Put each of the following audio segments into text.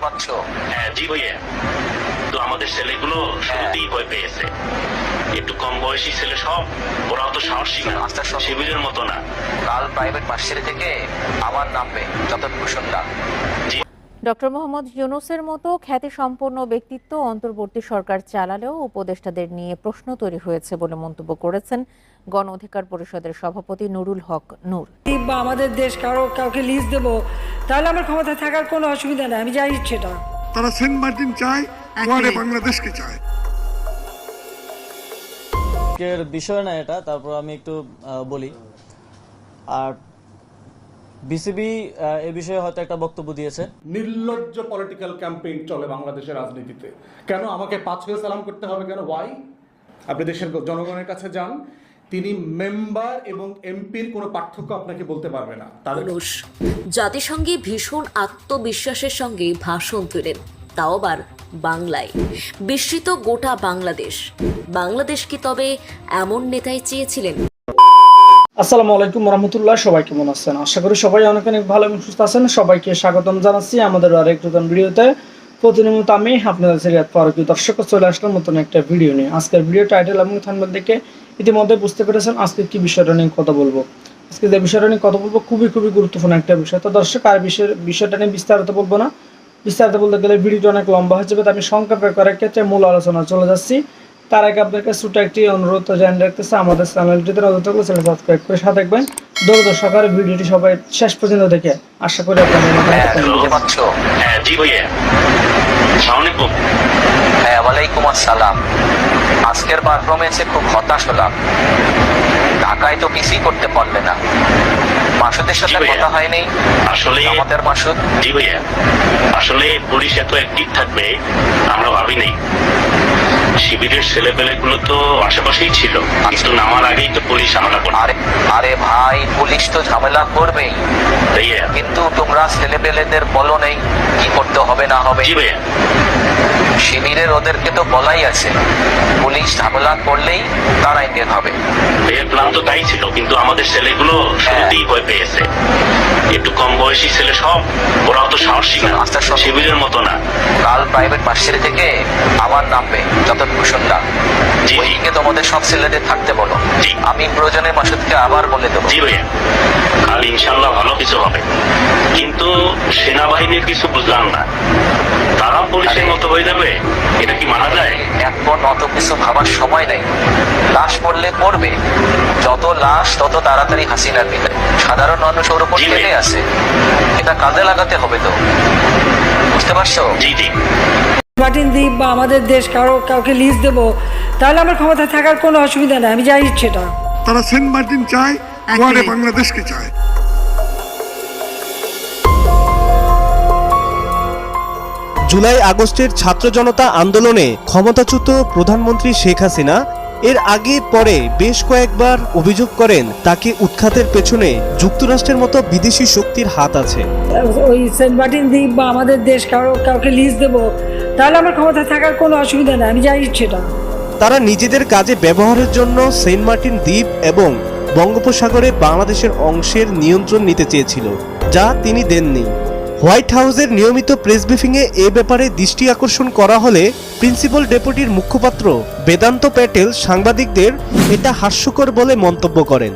পাচ্ছ? হ্যাঁ জি ভাইয়া, তো আমাদের ছেলেগুলো শুরুতেই ভয় পেয়েছে। একটু কম বয়সী ছেলে সব, ওরাও তো সাহসী না, শিবিরের মতো না। কাল প্রাইভেট ভার্সিটি থেকে আমার নামবে যতটুকু শুনলাম। ডক্টর মোহাম্মদ ইউনূসের মতো খ্যাতিসম্পন্ন ব্যক্তিত্ব অন্তর্বর্তী সরকার চালালেও উপদেষ্টাদের নিয়ে প্রশ্ন তৈরি হয়েছে বলে মন্তব্য করেছেন গণ অধিকার পরিষদের সভাপতি নুরুল হক নূর। বা আমাদের দেশ কাউকে লিজ দেবো, তাহলে আমার ক্ষমতা থাকার কোনো অসুবিধা নেই, আমি যাই ইচ্ছেটা। তারা সেন্ট মার্টিন চায়, বাংলাদেশকে চায়। বিষয় না এটা, তারপর আমি একটু বলি। আর বিসিবি এ বিষয়ে হয়তো একটা বক্তব্য দিয়েছে। নির্লজ্জ পলিটিক্যাল ক্যাম্পেইন চলে বাংলাদেশের রাজনীতিতে। কেন আমাকে 5 হয়ে সালাম করতে হবে কেন? ওয়াই? আপনি দেশের জনগণের কাছে যান, তিনি মেম্বার এবং এমপির কোনো পার্থক্য আপনাকে বলতে পারবে না। মানুষ জাতিসংঘে ভীষণ আত্মবিশ্বাসের সঙ্গে ভাষণ দিলেন, তাও আবার বাংলায়। বিস্মিত গোটা বাংলাদেশ। বাংলাদেশ কি তবে এমন নেতাই চেয়েছিলেন? আসসালামু আলাইকুম রহমতুল্লাহ, সবাই কেমন আছেন? আশা করি সবাই অনেক অনেক ভালো এবং সুস্থ আছেন। সবাইকে স্বাগতম জানাচ্ছি আমাদের আরেক নতুন ভিডিওতে। প্রতিনিয়ত আমি আপনাদের সিরিয়াত ফারুকী দর্শক চলে আসলাম নতুন একটা ভিডিও নিয়ে। আজকের ভিডিও টাইটেল এবং থাম্বনেল দেখে ইতিমধ্যে বুঝতে পেরেছেন আজকে কি বিষয়টা নিয়ে কথা বলবো। আজকে যে বিষয়টা নিয়ে কথা বলবো খুবই গুরুত্বপূর্ণ একটা বিষয়। তো দর্শক আর বিষয়টা নিয়ে বিস্তারিত বলবো না, বিস্তারিত বলতে গেলে ভিডিওটা অনেক লম্বা হয়ে যাবে। আমি সংক্ষেপে করার ক্ষেত্রে মূল আলোচনা চলে যাচ্ছি। তার আগে আপনাদের ছোট একটি অনুরোধ জানিয়ে রাখতেছে, আমাদের চ্যানেলটিতে নতুন থাকলে চ্যানেল সাবস্ক্রাইব করে সাথে থাকবেন। ধৈর্য সহকারে ভিডিওটি সবাই শেষ পর্যন্ত দেখে আশা করি আপনাদের হ্যাঁ জি ভাইয়া, আসসালামু আলাইকুম। হ্যাঁ ওয়ালাইকুম আসসালাম। আজকের পারফরমেন্সে খুব হতাশ হলাম। ঢাকায় তো কিছুই করতে পারলে না। মাসুদের সাথে কথা হয়নি আসলে আমাদের মাসুদ? জি ভাইয়া, আসলে পুলিশ এত অ্যাক্টিভ থাকবে আমরা ভাবি নাই। শিবিরের ছেলেপেলেগুলো তো আশেপাশেই ছিল, কিন্তু নামার আগেই তো পুলিশ হামলা করে। আরে ভাই, পুলিশ তো ঝামেলা করবেই, কিন্তু তোমরা ছেলেপেলেদের বলো নেই কি করতে হবে না হবে? জি ভাইয়া, শিবিরের ওদেরকে তো বলাই আছে পুলিশ ঝামেলা করলেই তারাই বের হবে। এর প্ল্যান তো তাই ছিল, কিন্তু আমাদের ছেলেগুলো শুরুতেই ভয় পেয়েছে। একটু কম বয়সী ছেলে সব, ওরাও তো সাহসী না, শিবিরের মতো না। কাল প্রাইভেট ভার্সিটি থেকে আমার নামবে যতটুকু শুনলাম। ওইদিকে তোমাদের সব ছেলেদের থাকতে বলো। আমি প্রয়োজনে মাসুদকে আবার বলে দেবো। জি ভাইয়া, কাল ইনশাল্লাহ ভালো কিছু হবে। কিন্তু সেনাবাহিনীর কিছু বুঝলাম না, তারা পুলিশের মতো হয়ে যাবে, এটা কি মানা যায়? এখন অত কিছু ভাবার সময় নেই। লাশ পড়লে পড়বে, যত লাশ তত তাড়াতাড়ি হাসিনার দিকে। সাধারণ মানুষের উপর চেপে আছে, এটা কাজে লাগাতে হবে তো, বুঝতে পারছো? জি জি। মার্টিন দ্বীপ বা আমাদের দেশ কাউকে লিজ দেবো, তাহলে আমার ক্ষমতা থাকার কোনো অসুবিধা নেই, আমি যাই ইচ্ছেটা। তারা সেন্ট মার্টিন চায়, বাংলাদেশকে চায়। জুলাই আগস্টের ছাত্র জনতা আন্দোলনে ক্ষমতাচ্যুত প্রধানমন্ত্রী শেখ হাসিনা এর আগে পরে বেশ কয়েকবার অভিযোগ করেন তাকে উৎখাতের পেছনে যুক্তরাষ্ট্রের মতো বিদেশি শক্তির হাত আছে। ওই সেন্ট মার্টিন দ্বীপ বা আমাদের দেশ কাউকে লিজ দেবো, তাহলে আমার ক্ষমতা থাকার কোনো অসুবিধা নেই, আমি যাই ইচ্ছেটা। তারা নিজেদের কাজে ব্যবহারের জন্য সেন্ট মার্টিন দ্বীপ এবং বঙ্গোপসাগরে বাংলাদেশের অংশের নিয়ন্ত্রণ নিতে চেয়েছিল, যা তিনি দেননি। হোয়াইট হাউসের নিয়মিত প্রেস ব্রিফিংয়ে এ ব্যাপারে দৃষ্টি আকর্ষণ করা হলে প্রিন্সিপাল ডেপুটির মুখপাত্র বেদান্ত প্যাটেল সাংবাদিকদের এটা হাস্যকর বলে মন্তব্য করেন।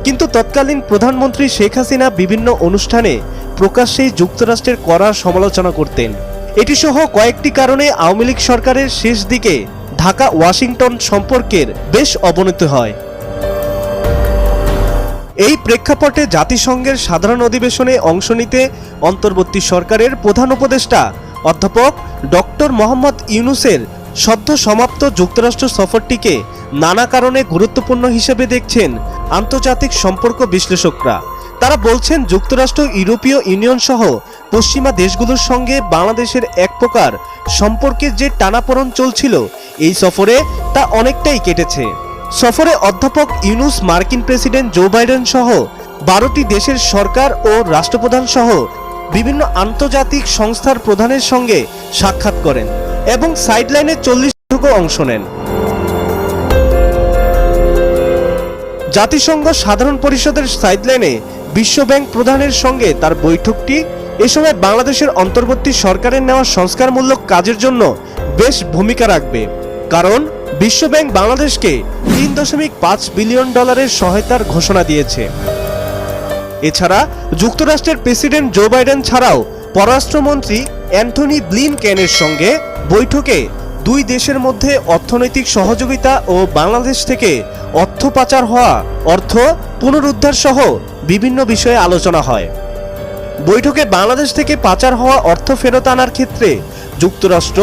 কিন্তু তৎকালীন প্রধানমন্ত্রী শেখ হাসিনা বিভিন্ন অনুষ্ঠানে প্রকাশ্যেই যুক্তরাষ্ট্রের কড়া সমালোচনা করতেন। এটি সহ কয়েকটি কারণে আওয়ামী লীগ সরকারের শেষ দিকে ঢাকা ওয়াশিংটন সম্পর্কের বেশ অবনতি হয়। এই প্রেক্ষাপটে জাতিসংঘের সাধারণ অধিবেশনে অংশ নিতে অন্তর্বর্তী সরকারের প্রধান উপদেষ্টা অধ্যাপক ডক্টর মোহাম্মদ ইউনূসের সদ্য সমাপ্ত যুক্তরাষ্ট্র সফরটিকে নানা কারণে গুরুত্বপূর্ণ হিসেবে দেখছেন আন্তর্জাতিক সম্পর্ক বিশ্লেষকরা। তারা বলছেন যুক্তরাষ্ট্র, ইউরোপীয় ইউনিয়ন সহ পশ্চিমা দেশগুলোর সঙ্গে বাংলাদেশের এক প্রকার সম্পর্কের যে টানাপোড়েন চলছিল, এই সফরে তা অনেকটাই কেটেছে। সফরে অধ্যাপক ইউনূস মার্কিন প্রেসিডেন্ট জো বাইডেন সহ 12টি দেশের সরকার ও রাষ্ট্রপ্রধান সহ বিভিন্ন আন্তর্জাতিক সংস্থার প্রধানের সঙ্গে সাক্ষাৎ করেন এবং সাইডলাইনে 40 বৈঠকে অংশ নেন। জাতিসংঘ সাধারণ পরিষদের সাইডলাইনে বিশ্বব্যাংক প্রধানের সঙ্গে তার বৈঠকটি এ সময় বাংলাদেশের অন্তর্বর্তী সরকারের নেওয়া সংস্কারমূলক কাজের জন্য বেশ ভূমিকা রাখবে, কারণ বিশ্বব্যাংক বাংলাদেশকে $3.5 বিলিয়ন সহায়তার ঘোষণা দিয়েছে। এছাড়া যুক্তরাষ্ট্রের প্রেসিডেন্ট জো বাইডেন ছাড়াও পররাষ্ট্রমন্ত্রী অ্যান্টনি ব্লিনকেনের সঙ্গে বৈঠকে দুই দেশের মধ্যে অর্থনৈতিক সহযোগিতা ও বাংলাদেশ থেকে অর্থ পাচার হওয়া অর্থ পুনরুদ্ধার সহ বিভিন্ন বিষয়ে আলোচনা হয়। বৈঠকে বাংলাদেশ থেকে পাচার হওয়া অর্থ ফেরত আনার ক্ষেত্রে যুক্তরাষ্ট্র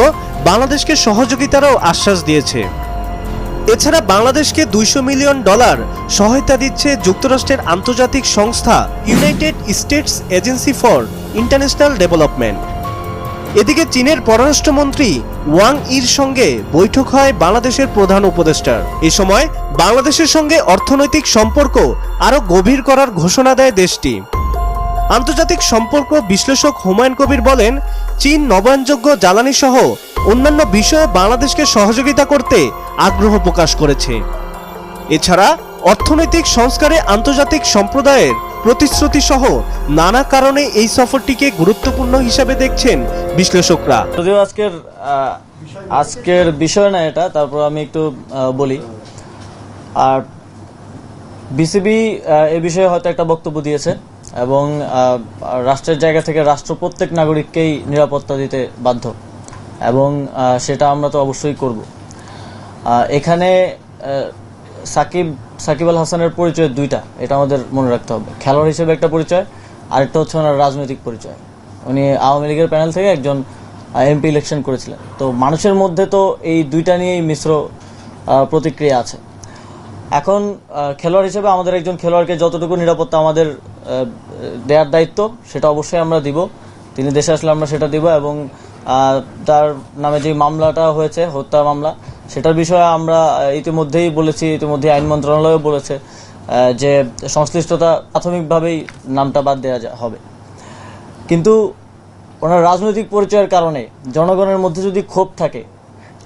বাংলাদেশকে সহযোগিতারও আশ্বাস দিয়েছে। এছাড়া বাংলাদেশকে $200 মিলিয়ন সহায়তা দিচ্ছে যুক্তরাষ্ট্রের আন্তর্জাতিক সংস্থা United states agency for international development. এদিকে চীনের পররাষ্ট্রমন্ত্রী ওয়াং ইর সঙ্গে বৈঠক হয় বাংলাদেশের প্রধান উপদেষ্টার। এ সময় বাংলাদেশের সঙ্গে অর্থনৈতিক সম্পর্ক আরও গভীর করার ঘোষণা দেয় দেশটি। আন্তর্জাতিক সম্পর্ক বিশ্লেষক হুমায়ুন কবির বলেন, চীন নবায়নযোগ্য জ্বালানি সহ অন্যান্য বিষয়ে বাংলাদেশকে সহযোগিতা করতে আগ্রহ প্রকাশ করেছে। এছাড়া অর্থনৈতিক সংস্কারে আন্তর্জাতিক সম্প্রদায়ের প্রতিশ্রুতি সহ নানা কারণে এই সফরটিকে গুরুত্বপূর্ণ হিসাবে দেখছেন বিশ্লেষকরা। যদিও আজকের বিষয় না এটা, তারপর আমি একটু বলি। আর বিসিবি এ বিষয়ে হয়তো একটা বক্তব্য দিয়েছে এবং রাষ্ট্রের জায়গা থেকে রাষ্ট্র প্রত্যেক নাগরিককেই নিরাপত্তা দিতে বাধ্য, এবং সেটা আমরা তো অবশ্যই করব। এখানে সাকিব আল হাসানের পরিচয় দুইটা, এটা আমাদের মনে রাখতে হবে। খেলোয়াড় হিসেবে একটা পরিচয়, আরেকটা হচ্ছে ওনার রাজনৈতিক পরিচয়। উনি আওয়ামী লীগের প্যানেল থেকে একজন এমপি ইলেকশন করেছিলেন। তো মানুষের মধ্যে তো এই দুইটা নিয়েই মিশ্র প্রতিক্রিয়া আছে। এখন খেলোয়াড় হিসেবে আমাদের একজন খেলোয়াড়কে যতটুকু নিরাপত্তা আমাদের দেওয়ার দায়িত্ব, সেটা অবশ্যই আমরা দিব। তিনি দেশে আসলে আমরা সেটা দিব, এবং তার নামে যে মামলাটা হয়েছে, হত্যা মামলা, সেটার বিষয়ে আমরা ইতিমধ্যেই বলেছি, ইতিমধ্যে আইন মন্ত্রণালয়ও বলেছে যে সংশ্লিষ্টতা প্রাথমিকভাবেই নামটা বাদ দেওয়া হবে। কিন্তু ওনার রাজনৈতিক পরিচয়ের কারণে জনগণের মধ্যে যদি ক্ষোভ থাকে,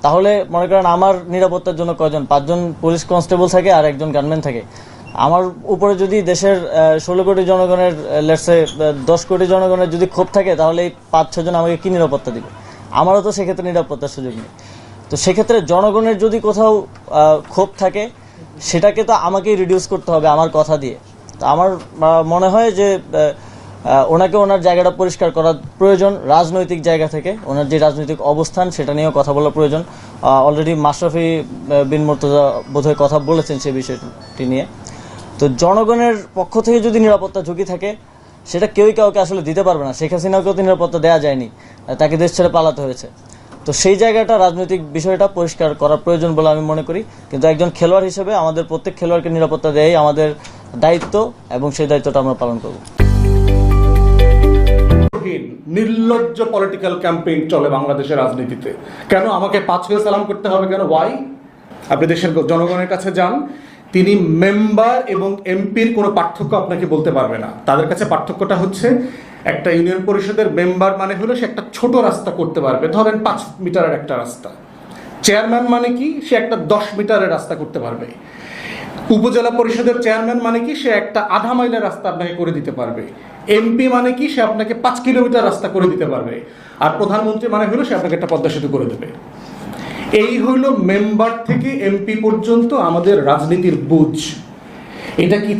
তাহলে মনে করেন আমার নিরাপত্তার জন্য কয়জন, 5 জন পুলিশ কনস্টেবল থাকে আর একজন গানম্যান থাকে। আমার উপরে যদি দেশের 16 কোটি জনগণের, লেটসে 10 কোটি জনগণের যদি ক্ষোভ থাকে, তাহলে এই 5-6 জন আমাকে কি নিরাপত্তা দিবে? আমারও তো সেক্ষেত্রে নিরাপত্তার সুযোগ নেই। তো সেক্ষেত্রে জনগণের যদি কোথাও ক্ষোভ থাকে, সেটাকে তো আমাকেই রিডিউস করতে হবে আমার কথা দিয়ে। তো আমার মনে হয় যে ওনাকে ওনার জায়গাটা পরিষ্কার করা প্রয়োজন, রাজনৈতিক জায়গা থেকে ওনার যে রাজনৈতিক অবস্থান সেটা নিয়েও কথা বলা প্রয়োজন। অলরেডি মাশরাফি বিন মুর্তজা বোধহয় কথা বলেছেন সেই বিষয়টি নিয়ে। তো জনগণের পক্ষ থেকে যদি নিরাপত্তা ঝুঁকি থাকে, সেটা কেউই কাউকে আসলে দিতে পারবে না। শেখ হাসিনাকেও তো নিরাপত্তা দেওয়া যায়নি, তাকে দেশ ছেড়ে পালাতে হয়েছে। তো সেই জায়গাটা, রাজনৈতিক বিষয়টা পরিষ্কার করা প্রয়োজন বলে আমি মনে করি। কিন্তু একজন খেলোয়াড় হিসেবে আমাদের প্রত্যেক খেলোয়াড়কে নিরাপত্তা দেয়াই আমাদের দায়িত্ব, এবং সেই দায়িত্বটা আমরা পালন করব। নির্লজ্জ পলিটিক্যাল ক্যাম্পেইন চলে বাংলাদেশের রাজনীতিতে। কেন আমাকে 5 হয়ে সালাম করতে হবে কেন? ওয়াই? আপনি দেশের জনগণের কাছে যান, তিনি মেম্বার এবং এমপির কোনো পার্থক্য আপনাকে বলতে পারবে না। তাদের কাছে পার্থক্যটা হচ্ছে, একটা ইউনিয়ন পরিষদের মেম্বার মানে হলো সে একটা ছোট রাস্তা করতে পারবে, ধরেন 5 মিটারের একটা রাস্তা। চেয়ারম্যান মানে কি? সে একটা 10 মিটারের রাস্তা করতে পারবে। উপজেলা পরিষদের চেয়ারম্যান মানে কি? সে একটা আধা মাইলের রাস্তা আপনাকে করে দিতে পারবে। এমপি মানে কি? সে আপনাকে 5 কিলোমিটার রাস্তা করে দিতে পারবে। আর প্রধানমন্ত্রী মানে হলো সে আপনাকে একটা পদ্মা সেতু করে দেবে। এই হইল মেম্বার থেকে এমপি পর্যন্ত আমাদের রাজনীতির বুঝ। এটা কি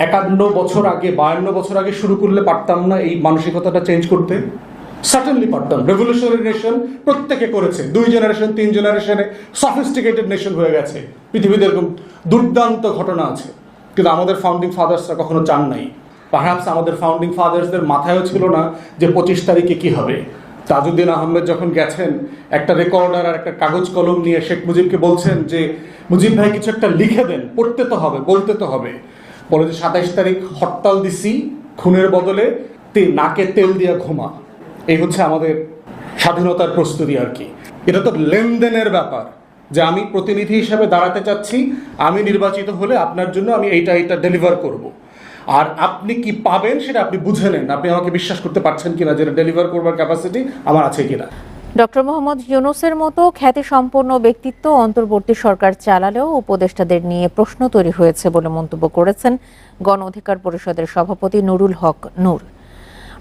51 বছর আগে, 52 বছর আগে শুরু করলে পারতাম না এই মানসিকতাটা চেঞ্জ করতে? সার্টেনলি পারতাম। রেভলিউশনারি নেশন প্রত্যেকে করেছে, 2 জেনারেশন 3 জেনারেশনে সফিস্টিকেটেড নেশন হয়ে গেছে। পৃথিবীতে এরকম দুর্দান্ত ঘটনা আছে, কিন্তু আমাদের ফাউন্ডিং ফাদার্সরা কখনো চান নাই। পারহ্যাপস আমাদের ফাউন্ডিং ফাদার্সদের মাথায়ও ছিল না যে 25 তারিখে কি হবে। তাজউদ্দিন আহমেদ যখন গেছেন, একটা রেকর্ডার আর একটা কাগজ কলম নিয়ে শেখ মুজিবকে বলছেন যে মুজিব ভাই কিছু একটা লিখে দেন, পড়তে তো হবে, বলতে তো হবে। বলে যে 27 তারিখ হরতাল দিছি, খুনের বদলে নাকে তেল দিয়া ঘুমা। এই হচ্ছে আমাদের স্বাধীনতার প্রস্তুতি আর কি। এটা তো লেনদেনের ব্যাপার, যে আমি প্রতিনিধি হিসেবে দাঁড়াতে চাচ্ছি, আমি নির্বাচিত হলে আপনার জন্য আমি এইটা ডেলিভার করব। আর আপনি কি পাবেন সেটা আপনি বুঝে নেন। আপনি আমাকে বিশ্বাস করতে পারছেন কিনা যেটা ডেলিভার করবার ক্যাপাসিটি আমার আছে কিনা। ডক্টর মোহাম্মদ ইউনূসের মতো খ্যাতিসম্পন্ন ব্যক্তিত্ব অন্তর্বর্তী সরকার চালালেও উপদেষ্টাদের নিয়ে প্রশ্ন তৈরি হয়েছে বলে মন্তব্য করেছেন গণ অধিকার পরিষদের সভাপতি নুরুল হক নূর।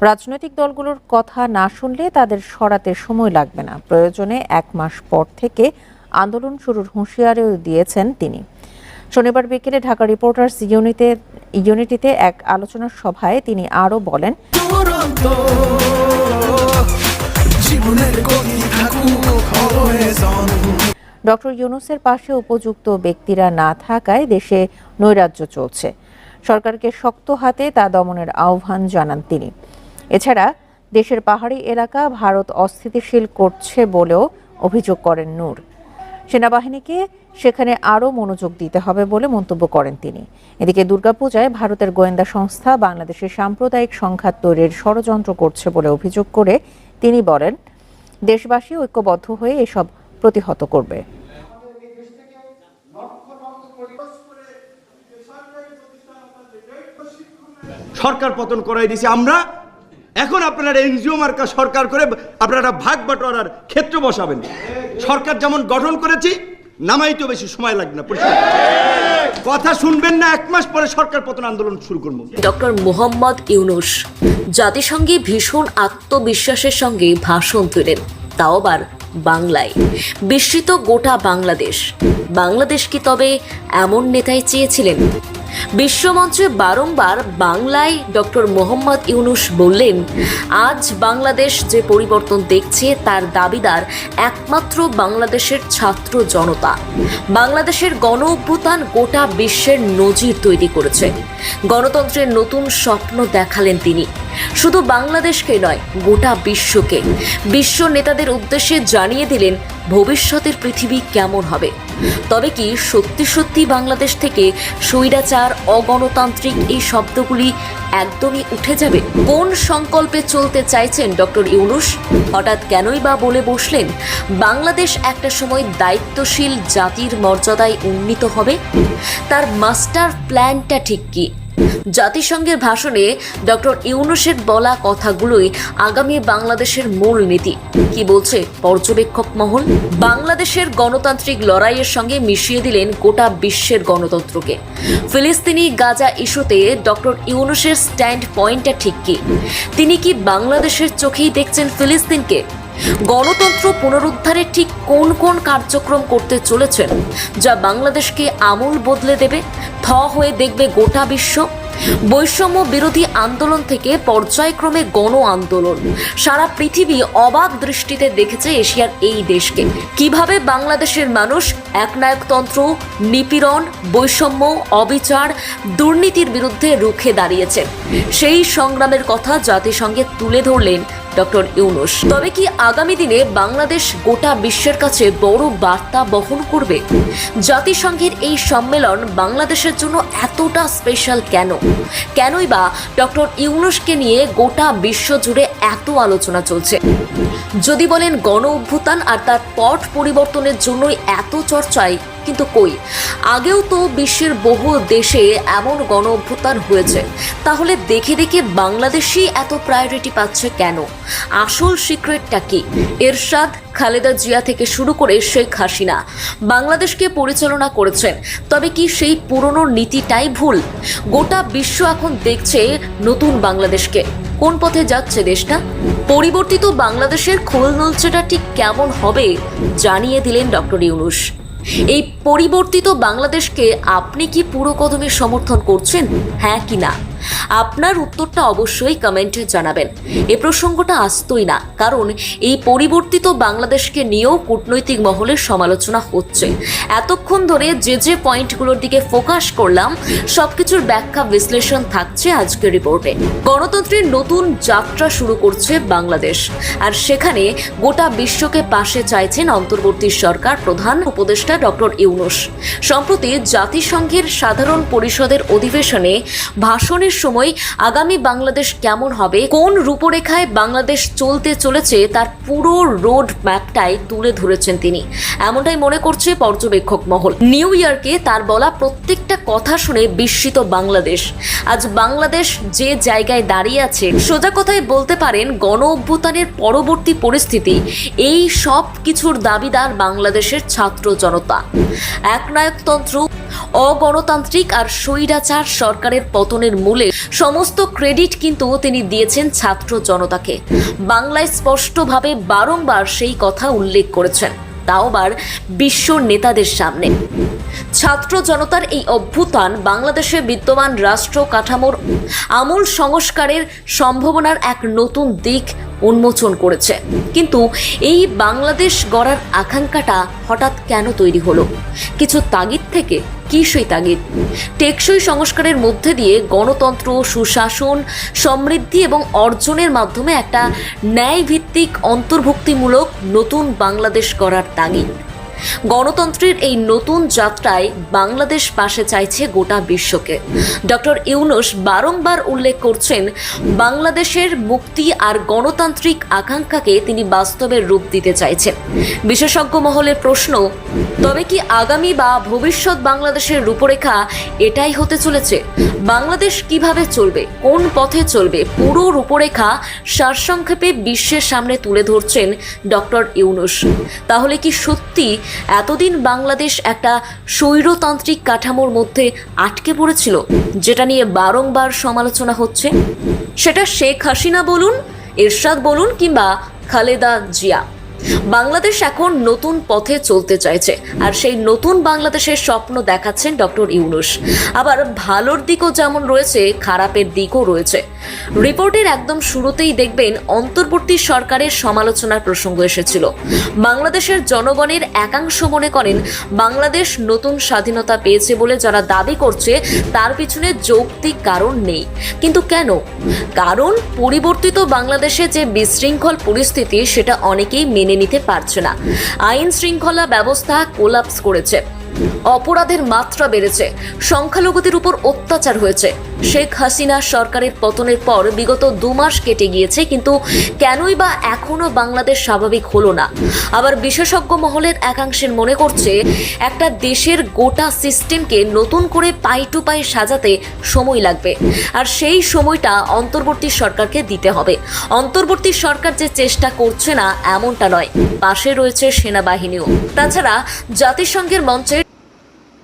রাজনৈতিক দলগুলোর কথা না শুনলে তাদের সরাতে সময় লাগবে না, প্রয়োজনে 1 মাস পর থেকে আন্দোলন শুরুর হুঁশিয়ারিও দিয়েছেন তিনি। শনিবার বিকেলে ঢাকা রিপোর্টার্স ইউনিটিতে এক আলোচনা সভায় তিনি আরও বলেন, ডক্টর ইউনূসের পাশে উপযুক্ত ব্যক্তিরা না থাকায় দেশে নৈরাজ্য চলছে। সরকারকে শক্ত হাতে তা দমনের আহ্বান জানান তিনি। এছাড়া দেশের পাহাড়ি এলাকা ভারত অস্থিতিশীল করছে বলেও অভিযোগ করেন নূর। সেনাবাহিনীকে সেখানে আরও মনোযোগ দিতে হবে বলে মন্তব্য করেন তিনি। এদিকে দুর্গাপূজায় ভারতের গোয়েন্দা সংস্থা বাংলাদেশে সাম্প্রদায়িক সংঘাত তৈরির ষড়যন্ত্র করছে বলে অভিযোগ করে তিনি বলেন, দেশবাসী ঐক্যবদ্ধ হয়ে এসব প্রতিহত করবে। সরকার পতন করাই দিয়েছে আমরা, এখন আপনারা এনজিও মার্কা সরকার করে আপনারা ভাগ বাটোয়ারার ক্ষেত্র বসাবেন। সরকার যেমন গঠন করেছি নামাইতে বেশি সময় লাগবে না, কথা শুনবেন না, 1 মাস পরে সরকার পতন আন্দোলন শুরু করব। ডক্টর মোহাম্মদ ইউনূস জাতিসংঘে ভীষণ আত্মবিশ্বাসের সঙ্গে ভাষণ দিলেন, তাও আবার বাংলায়। বিস্মিত গোটা বাংলাদেশ। বাংলাদেশ কি তবে এমন নেতাই চেয়েছিলেন? বিশ্বমঞ্চে বারংবার বাংলায় ডক্টর মোহাম্মদ ইউনূস বললেন, আজ বাংলাদেশ যে পরিবর্তন দেখছে তার দাবিদার একমাত্র বাংলাদেশের ছাত্র জনতা। বাংলাদেশের গণ অভ্যুত্থান গোটা বিশ্বের নজির তৈরি করেছে। গণতন্ত্রের নতুন স্বপ্ন দেখালেন তিনি, শুধু বাংলাদেশকে নয় গোটা বিশ্বকে। বিশ্ব নেতাদের উদ্দেশ্যে জানিয়ে দিলেন ভবিষ্যতের পৃথিবী কেমন হবে। তবে কি সত্যি সত্যি বাংলাদেশ থেকে স্বৈরাচার, অগণতান্ত্রিক এই শব্দগুলি একদমই উঠে যাবে? কোন সংকল্পে চলতে চাইছেন ডক্টর ইউনূস? হঠাৎ কেনই বা বলে বসলেন বাংলাদেশ একটা সময় দায়িত্বশীল জাতির মর্যাদায় উন্নীত হবে? তার মাস্টার প্ল্যানটা ঠিক কি? জাতিসংঘের ভাষণে ডক্টর ইউনূসের বলা কথাগুলোই আগামী বাংলাদেশের মূল নীতি। কি বলছে পর্যবেক্ষক মহল? বাংলাদেশের গণতান্ত্রিক লড়াইয়ের সঙ্গে মিশিয়ে দিলেন গোটা বিশ্বের গণতন্ত্রকে। ফিলিস্তিনি গাজা ইস্যুতে ডক্টর ইউনূসের স্ট্যান্ড পয়েন্টটা ঠিক কি? তিনি কি বাংলাদেশের চোখেই দেখছেন ফিলিস্তিনকে? গণতন্ত্র পুনরুদ্ধারে ঠিক কোন কোন কার্যক্রম করতে চলেছেন যা বাংলাদেশকে আমূল বদলে দেবে? হয়ে দেখবে গোটা বিশ্ব। বৈষম্য বিরোধী আন্দোলন থেকে পর্যায়ক্রমে গণ আন্দোলন, সারা পৃথিবী অবাক দৃষ্টিতে দেখেছে এশিয়ার এই দেশকে। কিভাবে বাংলাদেশের মানুষ একনায়কতন্ত্র, নিপীড়ন, বৈষম্য, অবিচার, দুর্নীতির বিরুদ্ধে রুখে দাঁড়িয়েছেন, সেই সংগ্রামের কথা জাতিসংঘে তুলে ধরলেন ডক্টর ইউনূস। তবে কি আগামী দিনে বাংলাদেশ গোটা বিশ্বের কাছে বড় বার্তা বহন করবে? জাতিসংঘের এই সম্মেলন বাংলাদেশের জন্য এতটা স্পেশাল কেন? কেনই বা ডক্টর ইউনূসকে নিয়ে গোটা বিশ্ব জুড়ে এত আলোচনা চলছে? যদি বলেন গণ অভ্যুত্থান আর তার পট পরিবর্তনের জন্যই এত চর্চায়, কিন্তু কই, আগেও তো বিশ্বের বহু দেশে এমন গণ অভ্যুত্থান হয়েছে। তাহলে দেখে দেখে বাংলাদেশই এত প্রায়োরিটি পাচ্ছে কেন? আসল সিক্রেটটা কি? এরশাদ, খালেদা জিয়া থেকে শুরু করে শেখ হাসিনা বাংলাদেশকে পরিচালনা করেছেন, তবে কি সেই পুরনো নীতিটাই ভুল? গোটা বিশ্ব এখন দেখছে নতুন বাংলাদেশকে। কোন পথে যাচ্ছে দেশটা? পরিবর্তিত বাংলাদেশের খোল নলছেটা ঠিক কেমন হবে জানিয়ে দিলেন ডক্টর ইউনূস। এই পরিবর্তিত বাংলাদেশকে আপনি কি পুরো কদমে সমর্থন করছেন, হ্যাঁ কি না? আপনার উত্তরটা অবশ্যই কমেন্টে জানাবেন। এই প্রসঙ্গটা আসতই না, কারণ এই পরিবর্তিত বাংলাদেশকে নিয়েও কূটনৈতিক মহলে সমালোচনা হচ্ছে। এতক্ষণ ধরে যে পয়েন্টগুলোর দিকে ফোকাস করলাম, সবকিছুর ব্যাখ্যা বিশ্লেষণ থাকছে আজকের রিপোর্টে। গণতন্ত্রের নতুন যাত্রা শুরু করছে বাংলাদেশ, আর সেখানে গোটা বিশ্বকে পাশে চাইছেন অন্তর্বর্তী সরকার প্রধান উপদেষ্টা ডক্টর ইউনূস। সম্প্রতি জাতিসংঘের সাধারণ পরিষদের অধিবেশনে ভাষণের সময় আগামী বাংলাদেশ কেমন হবে, কোন রূপরেখায় বাংলাদেশ চলতে চলেছে তার পুরো রোড ম্যাপটাই তুলে ধরেছেন তিনি, এমনটাই মনে করছে পর্যবেক্ষক মহল। নিউ ইয়র্কে তার বলা প্রত্যেকটা কথা শুনে বিস্মিত বাংলাদেশ। আজ বাংলাদেশ যে জায়গায় দাঁড়িয়ে আছে, সোজা কথায় বলতে পারেন গণ অভ্যুত্থানের পরবর্তী পরিস্থিতি, এই সব কিছুর দাবিদার বাংলাদেশের ছাত্র জনতা। একনায়কতন্ত্র, অগণতান্ত্রিক আর স্বৈরাচার সরকারের পতনের মূলে সমস্ত ক্রেডিট কিন্তু তিনি দিয়েছেন ছাত্র জনতাকে। বাংলায় স্পষ্টভাবে বারংবার সেই কথা উল্লেখ করেছেন, তাও আবার বিশ্ব নেতাদের সামনে। ছাত্র জনতার এই অভ্যুত্থান বাংলাদেশে বিদ্যমান রাষ্ট্র কাঠামোর আমূল সংস্কারের সম্ভাবনার এক নতুন দিক উন্মোচন করেছে। কিন্তু এই বাংলাদেশ গড়ার আকাঙ্ক্ষাটা হঠাৎ কেন তৈরি হলো? কিছু তাগিদ থেকে? কি সেই তাগিদ? টেকসই সংস্কারের মধ্যে দিয়ে গণতন্ত্র, সুশাসন, সমৃদ্ধি এবং অর্জনের মাধ্যমে একটা ন্যায়ভিত্তিক অন্তর্ভুক্তিমূলক নতুন বাংলাদেশ গড়ার তাগিদ। গণতন্ত্রের এই নতুন যাত্রায় বাংলাদেশ পাশে চাইছে গোটা বিশ্বকে। ডক্টর ইউনূস বারংবার উল্লেখ করছেন বাংলাদেশের মুক্তি আর গণতান্ত্রিক আকাঙ্ক্ষাকে তিনি বাস্তবের রূপ দিতে চাইছেন। বিশেষজ্ঞ মহলের প্রশ্ন, তবে কি আগামী বা ভবিষ্যৎ বাংলাদেশের রূপরেখা এটাই হতে চলেছে? বাংলাদেশ কিভাবে চলবে, কোন পথে চলবে, পুরো রূপরেখা সারসংক্ষেপে বিশ্বের সামনে তুলে ধরছেন ডক্টর ইউনূস। তাহলে কি সত্যি এতদিন বাংলাদেশ একটা স্বৈরতান্ত্রিক কাঠামোর মধ্যে আটকে পড়েছিল, যেটা নিয়ে বারংবার সমালোচনা হচ্ছে? সেটা শেখ হাসিনা বলুন, এরশাদ বলুন কিংবা খালেদা জিয়া, বাংলাদেশ এখন নতুন পথে চলতে চাইছে। আর সেই নতুন বাংলাদেশের স্বপ্ন দেখাচ্ছেন ডক্টর ইউনূস। আবার ভালোর দিকও যেমন রয়েছে, খারাপের দিকও রয়েছে। রিপোর্টের একদম শুরুতেই দেখবেন অন্তর্বর্তী সরকারের সমালোচনার প্রসঙ্গ এসেছিল। বাংলাদেশের জনগণের একাংশ মনে করেন বাংলাদেশ নতুন স্বাধীনতা পেয়েছে বলে যারা দাবি করছে তার পিছনে যৌক্তিক কারণ নেই। কিন্তু কেন? কারণ পরিবর্তিত বাংলাদেশে যে বিশৃঙ্খল পরিস্থিতি সেটা অনেকেই মেনে নিতে পারছে না। আইন শৃঙ্খলা ব্যবস্থা কোলাপস করেছে, অপরাধের মাত্রা বেড়েছে, সংখ্যালঘুদের উপর অত্যাচার হয়েছে। শেখ হাসিনা সরকারের পতনের পর বিগত 2 মাস কেটে গিয়েছে, কিন্তু কেনই বা এখনো বাংলাদেশ স্বাভাবিক হলো না? আবার বিশেষজ্ঞ মহলের একাংশের মনে করছে একটা দেশের গোটা সিস্টেমকে নতুন করে পাই টু পাই সাজাতে সময় লাগবে, আর সেই সময়টা অন্তর্বর্তী সরকারকে দিতে হবে। অন্তর্বর্তী সরকার যে চেষ্টা করছে না এমনটা নয়, পাশে রয়েছে সেনাবাহিনীও। তাছাড়া জাতিসংঘের মঞ্চে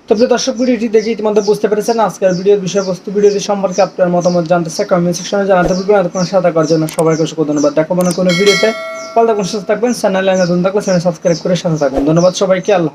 তবে দর্শক, ভিডিওটি দেখে ইতিমধ্যে বুঝতে পেরেছেন আজকের ভিডিওর বিষয়বস্তু। ভিডিওটি সম্পর্কে আপনার মতামত জানতে চাই কমেন্ট সেকশনে জানাতে ভুলবেন। এতক্ষণ সাথে থাকার জন্য সবাইকে অসংখ্য ধন্যবাদ। দেখাবো না কোনো ভিডিওতে। ভালো থাকুন, সুস্থ থাকবেন। চ্যানেলে নতুন থাকলে চ্যানেল সাবস্ক্রাইব করে সাথে থাকুন। ধন্যবাদ সবাইকে। আল্লাহ।